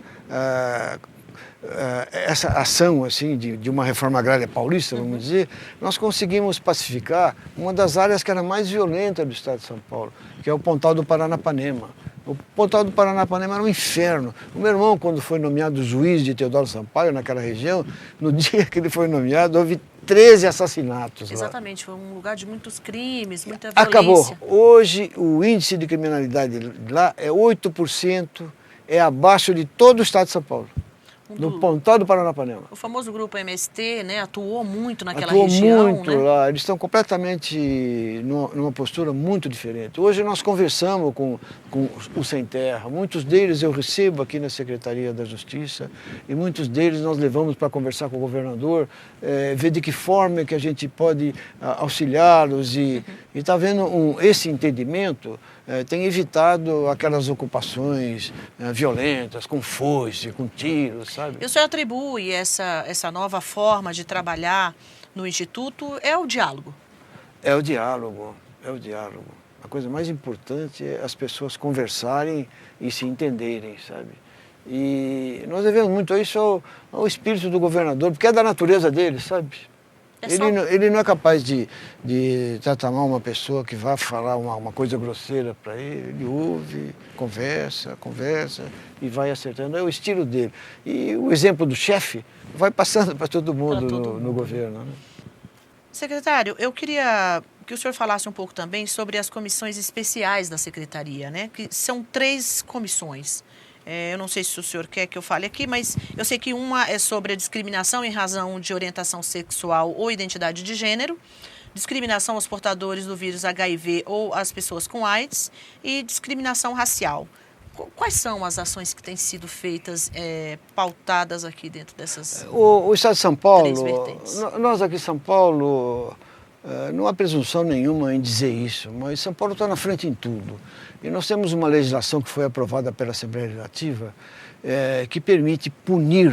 Speaker 2: ação assim, de uma reforma agrária paulista, vamos dizer, nós conseguimos pacificar uma das áreas que era mais violenta do Estado de São Paulo, que é o Pontal do Paranapanema. O Pontal do Paranapanema era um inferno. O meu irmão, quando foi nomeado juiz de Teodoro Sampaio, naquela região, no dia que ele foi nomeado, houve 13 assassinatos lá.
Speaker 1: Exatamente, foi um lugar de muitos crimes, muita
Speaker 2: Acabou.
Speaker 1: violência.
Speaker 2: Hoje o índice de criminalidade lá é 8%, é abaixo de todo o estado de São Paulo. No Pontal do Paranapanema.
Speaker 1: O famoso grupo MST, né, atuou muito naquela
Speaker 2: Atuou
Speaker 1: região,
Speaker 2: muito
Speaker 1: né?
Speaker 2: lá, eles estão completamente numa postura muito diferente. Hoje nós conversamos com o Sem Terra, muitos deles eu recebo aqui na Secretaria da Justiça e muitos deles nós levamos para conversar com o governador, ver de que forma que a gente pode auxiliá-los e está vendo esse entendimento tem evitado aquelas ocupações violentas, com foice, com tiros, sabe?
Speaker 1: E o senhor atribui essa nova forma de trabalhar no Instituto ao diálogo?
Speaker 2: É o diálogo, é o diálogo. A coisa mais importante é as pessoas conversarem e se entenderem, sabe? E nós devemos muito isso ao espírito do governador, porque é da natureza dele, sabe? Ele não é capaz de tratar mal uma pessoa que vá falar uma coisa grosseira para ele. Ele ouve, conversa e vai acertando. É o estilo dele. E o exemplo do chefe vai passando para todo mundo no governo, né?
Speaker 1: Secretário, eu queria que o senhor falasse um pouco também sobre as comissões especiais da Secretaria, né? Que são 3 comissões. Eu não sei se o senhor quer que eu fale aqui, mas eu sei que uma é sobre a discriminação em razão de orientação sexual ou identidade de gênero, discriminação aos portadores do vírus HIV ou às pessoas com AIDS e discriminação racial. Quais são as ações que têm sido feitas, pautadas aqui dentro dessas
Speaker 2: o Estado de São Paulo,
Speaker 1: 3 vertentes?
Speaker 2: Nós aqui em São Paulo, não há presunção nenhuma em dizer isso, mas São Paulo está na frente em tudo. E nós temos uma legislação que foi aprovada pela Assembleia Legislativa que permite punir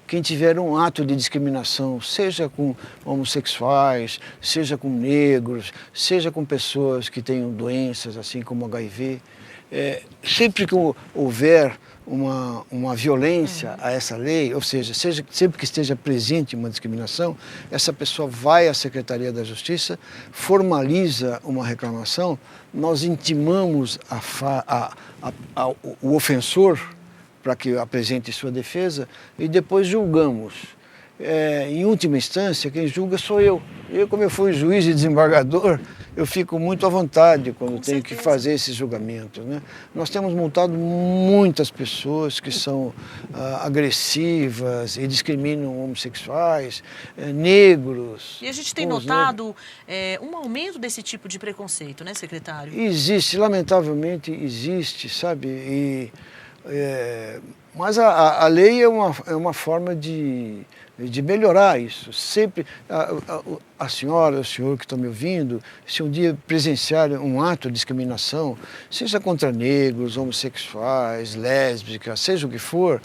Speaker 2: quem tiver um ato de discriminação, seja com homossexuais, seja com negros, seja com pessoas que tenham doenças assim como HIV. Sempre que houver uma violência a essa lei, ou seja, sempre que esteja presente uma discriminação, essa pessoa vai à Secretaria da Justiça, formaliza uma reclamação, nós intimamos o ofensor para que apresente sua defesa e depois julgamos. Em última instância, quem julga sou eu. Como eu fui juiz e desembargador, eu fico muito à vontade quando tenho que fazer esses julgamentos, né? Nós temos multado muitas pessoas que são agressivas e discriminam homossexuais, negros.
Speaker 1: E a gente tem notado um aumento desse tipo de preconceito, né, secretário?
Speaker 2: Existe, lamentavelmente existe, sabe? Mas a lei é uma forma de melhorar isso. Sempre, a senhora, o senhor que estão me ouvindo, se um dia presenciarem um ato de discriminação, seja contra negros, homossexuais, lésbicas, seja o que for,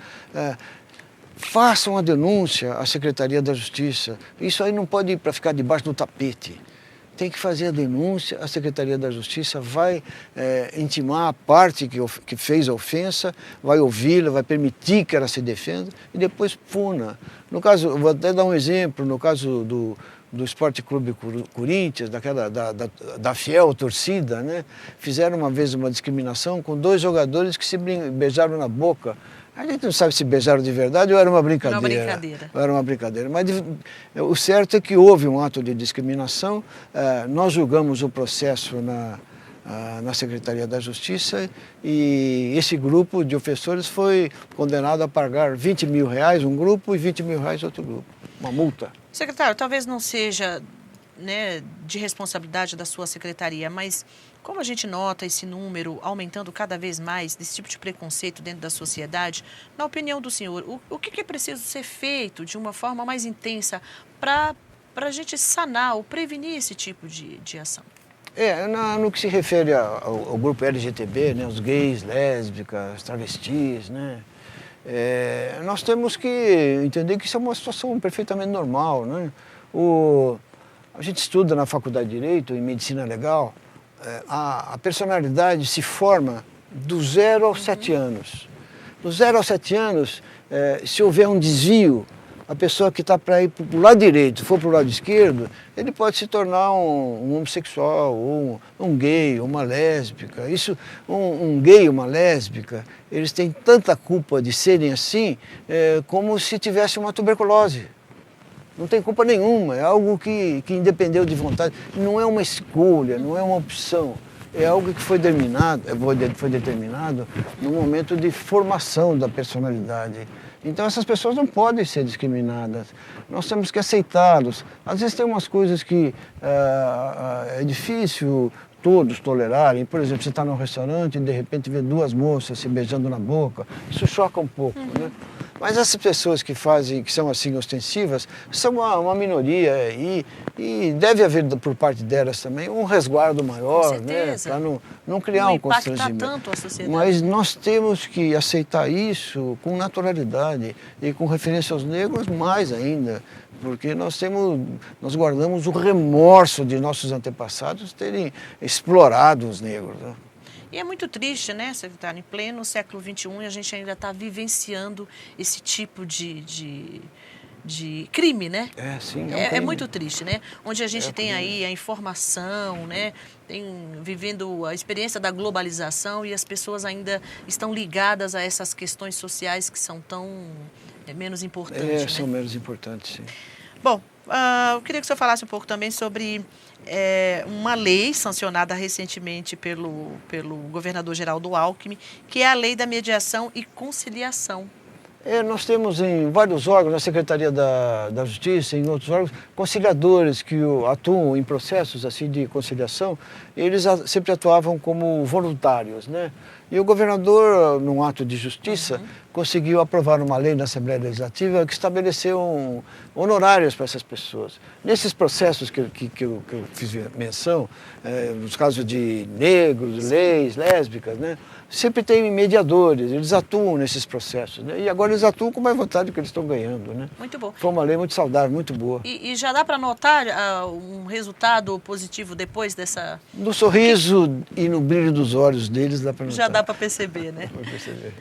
Speaker 2: façam a denúncia à Secretaria da Justiça. Isso aí não pode ir para ficar debaixo do tapete. Tem que fazer a denúncia, a Secretaria da Justiça vai intimar a parte que fez a ofensa, vai ouvi-la, vai permitir que ela se defenda e depois puna. No caso, vou até dar um exemplo, no caso do Esporte Clube Corinthians, da fiel torcida, né? Fizeram uma vez uma discriminação com 2 jogadores que se beijaram na boca. A gente não sabe se beijaram de verdade ou era uma brincadeira. Era uma brincadeira. Mas o certo é que houve um ato de discriminação. Nós julgamos o processo na Secretaria da Justiça e esse grupo de ofensores foi condenado a pagar R$20 mil um grupo e R$20 mil outro grupo. Uma multa.
Speaker 1: Secretário, talvez não seja, né, de responsabilidade da sua secretaria, mas como a gente nota esse número aumentando cada vez mais desse tipo de preconceito dentro da sociedade, na opinião do senhor, o que é preciso ser feito de uma forma mais intensa para a gente sanar ou prevenir esse tipo de ação?
Speaker 2: No que se refere ao grupo LGTB, né, os gays, lésbicas, travestis, né, nós temos que entender que isso é uma situação perfeitamente normal, né? A gente estuda na Faculdade de Direito, em Medicina Legal, a personalidade se forma do 0 aos 7 anos. Do 0 aos 7 anos, se houver um desvio, a pessoa que está para ir para o lado direito, for para o lado esquerdo, ele pode se tornar um homossexual, ou um gay, uma lésbica. Um gay, uma lésbica, eles têm tanta culpa de serem assim, como se tivesse uma tuberculose. Não tem culpa nenhuma, é algo que independeu de vontade. Não é uma escolha, não é uma opção. É algo que foi determinado no momento de formação da personalidade. Então essas pessoas não podem ser discriminadas. Nós temos que aceitá-los. Às vezes tem umas coisas que é difícil todos tolerarem. Por exemplo, você está num restaurante e de repente vê duas moças se beijando na boca. Isso choca um pouco, né? Mas essas pessoas que são assim ostensivas, são uma minoria e deve haver por parte delas também um resguardo maior, né? Para não criar um constrangimento.
Speaker 1: Tanto a sociedade.
Speaker 2: Mas nós temos que aceitar isso com naturalidade e com referência aos negros mais ainda, porque nós guardamos o remorso de nossos antepassados terem explorado os negros, né?
Speaker 1: E é muito triste, né, secretário? Em pleno século XXI, a gente ainda está vivenciando esse tipo de crime, né?
Speaker 2: Sim.
Speaker 1: É muito triste, né? Onde a gente tem aí a informação, né? Vivendo a experiência da globalização e as pessoas ainda estão ligadas a essas questões sociais que são tão menos importantes.
Speaker 2: São menos importantes, sim.
Speaker 1: Bom, eu queria que o senhor falasse um pouco também sobre uma lei sancionada recentemente pelo governador Geraldo Alckmin, que é a Lei da Mediação e Conciliação.
Speaker 2: Nós temos em vários órgãos, na Secretaria da Justiça, em outros órgãos, conciliadores que atuam em processos assim, de conciliação. Eles sempre atuavam como voluntários, né? E o governador, num ato de justiça, conseguiu aprovar uma lei na Assembleia Legislativa que estabeleceu honorários para essas pessoas. Nesses processos que eu fiz menção, nos casos de negros, leis, lésbicas, né? Sempre tem mediadores, eles atuam nesses processos, né? E agora eles atuam com mais vontade do que eles estão ganhando, né?
Speaker 1: Muito bom.
Speaker 2: Foi uma lei muito saudável, muito boa.
Speaker 1: E já dá para notar um resultado positivo depois dessa...
Speaker 2: No sorriso e no brilho dos olhos deles dá para notar.
Speaker 1: Já dá para perceber, né?
Speaker 2: Dá para perceber.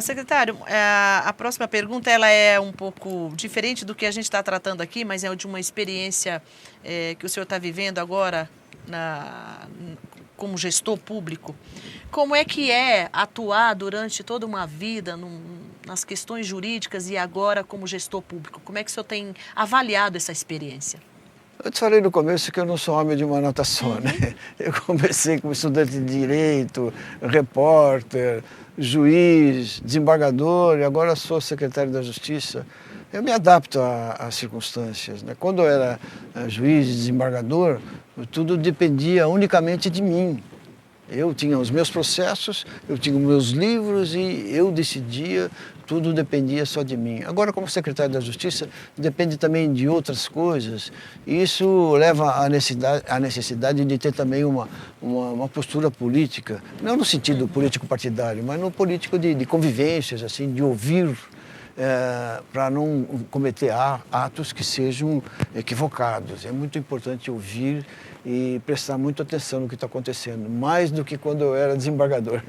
Speaker 1: Secretário, a próxima pergunta ela é um pouco diferente do que a gente está tratando aqui, mas é de uma experiência que o senhor está vivendo agora como gestor público. Como é que é atuar durante toda uma vida nas questões jurídicas e agora como gestor público? Como é que o senhor tem avaliado essa experiência?
Speaker 2: Eu te falei no começo que eu não sou homem de uma nota só, né? Eu comecei como estudante de Direito, repórter, juiz, desembargador e agora sou secretário da Justiça. Eu me adapto às circunstâncias, né? Quando eu era juiz e desembargador, tudo dependia unicamente de mim. Eu tinha os meus processos, eu tinha os meus livros e eu decidia, tudo dependia só de mim. Agora, como secretário da Justiça, depende também de outras coisas. E isso leva à necessidade de ter também uma postura política, não no sentido político-partidário, mas no político de convivências, assim, de ouvir, para não cometer atos que sejam equivocados. É muito importante ouvir e prestar muita atenção no que está acontecendo, mais do que quando eu era desembargador.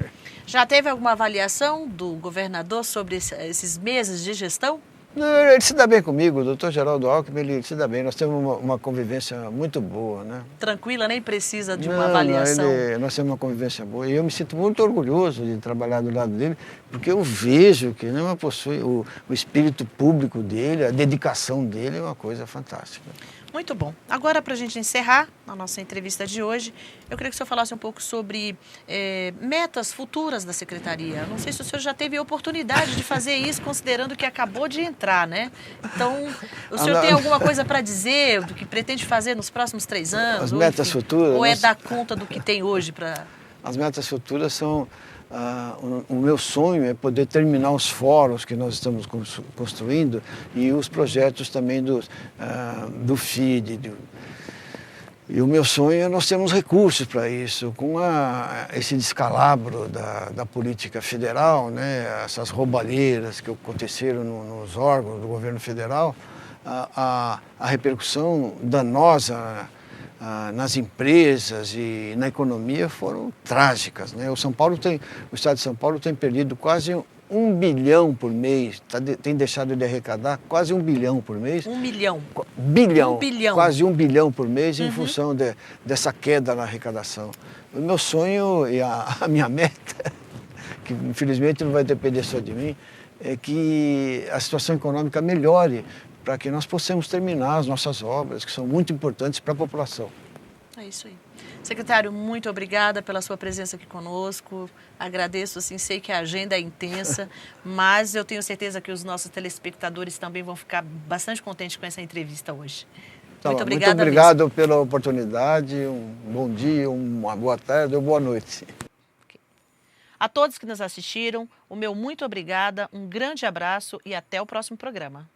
Speaker 1: Já teve alguma avaliação do governador sobre esses meses de gestão?
Speaker 2: Não, ele se dá bem comigo, o doutor Geraldo Alckmin, ele se dá bem, nós temos uma convivência muito boa, né?
Speaker 1: Tranquila, nem precisa de uma avaliação?
Speaker 2: Nós temos uma convivência boa e eu me sinto muito orgulhoso de trabalhar do lado dele, porque eu vejo que o espírito público dele, a dedicação dele é uma coisa fantástica.
Speaker 1: Muito bom. Agora, para a gente encerrar a nossa entrevista de hoje, eu queria que o senhor falasse um pouco sobre metas futuras da Secretaria. Não sei se o senhor já teve a oportunidade de fazer isso, considerando que acabou de entrar, né? Então, o senhor tem alguma coisa para dizer do que pretende fazer nos próximos 3 anos?
Speaker 2: As metas futuras?
Speaker 1: Ou dar conta do que tem hoje para...
Speaker 2: As metas futuras são... o meu sonho é poder terminar os fóruns que nós estamos construindo e os projetos também do FIDE. E o meu sonho é nós termos recursos para isso. Com esse descalabro da política federal, né, essas roubalheiras que aconteceram nos órgãos do governo federal, a repercussão danosa nas empresas e na economia foram trágicas, né? O Estado de São Paulo tem perdido quase 1 bilhão por mês, tem deixado de arrecadar quase 1 bilhão por mês.
Speaker 1: 1 milhão?
Speaker 2: Bilhão.
Speaker 1: 1 bilhão.
Speaker 2: Quase 1 bilhão por mês em função dessa queda na arrecadação. O meu sonho e a minha meta, que infelizmente não vai depender só de mim, é que a situação econômica melhore para que nós possamos terminar as nossas obras, que são muito importantes para a população.
Speaker 1: É isso aí. Secretário, muito obrigada pela sua presença aqui conosco. Agradeço, assim, sei que a agenda é intensa, mas eu tenho certeza que os nossos telespectadores também vão ficar bastante contentes com essa entrevista hoje. Muito obrigada.
Speaker 2: Muito obrigado pela oportunidade, um bom dia, uma boa tarde ou boa noite.
Speaker 1: A todos que nos assistiram, o meu muito obrigada, um grande abraço e até o próximo programa.